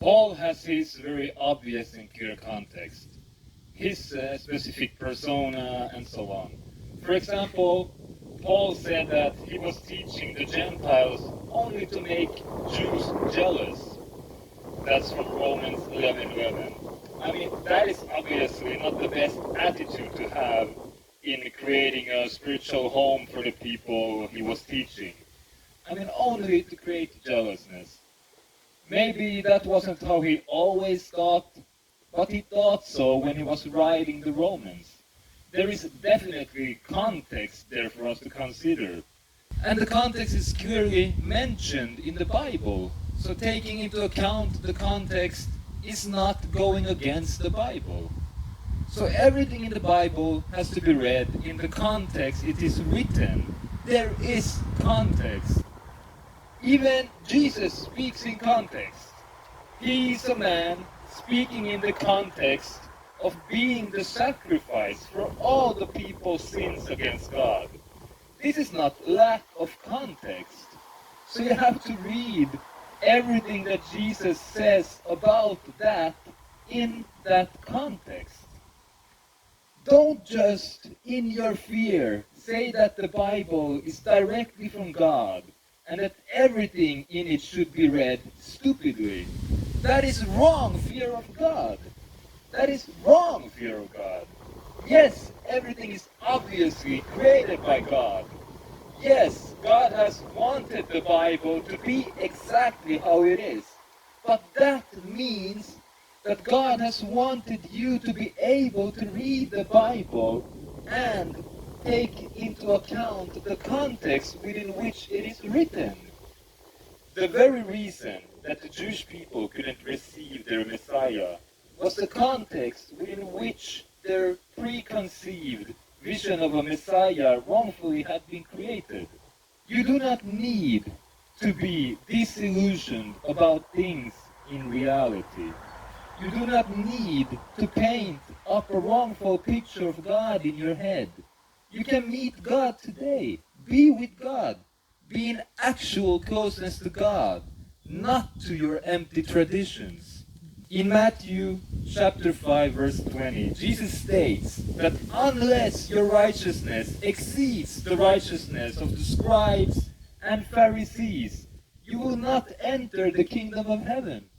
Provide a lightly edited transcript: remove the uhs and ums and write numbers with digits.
Paul has his very obvious and clear context, his specific persona, and so on. For example, Paul said that he was teaching the Gentiles only to make Jews jealous. That's from Romans 11:11. I mean, that is obviously not the best attitude to have in creating a spiritual home for the people he was teaching. I mean, only to create jealousness. Maybe that wasn't how he always thought, but he thought so when he was writing the Romans. There is definitely context there for us to consider. And the context is clearly mentioned in the Bible. So taking into account the context is not going against the Bible. So everything in the Bible has to be read in the context it is written. There is context. Even Jesus speaks in context. He is a man speaking in the context of being the sacrifice for all the people's sins against God. This is not lack of context. So you have to read everything that Jesus says about that in that context. Don't just, in your fear, say that the Bible is directly from God and that everything in it should be read stupidly. That is wrong fear of God. That is wrong fear of God. Yes, everything is obviously created by God. Yes, God has wanted the Bible to be exactly how it is. But that means that God has wanted you to be able to read the Bible and take into account the context within which it is written. The very reason that the Jewish people couldn't receive their Messiah was the context within which their preconceived vision of a Messiah wrongfully had been created. You do not need to be disillusioned about things in reality. You do not need to paint up a wrongful picture of God in your head. You can meet God today. Be with God. Be in actual closeness to God, not to your empty traditions. In Matthew chapter 5 verse 20, Jesus states that unless your righteousness exceeds the righteousness of the scribes and Pharisees, you will not enter the kingdom of heaven.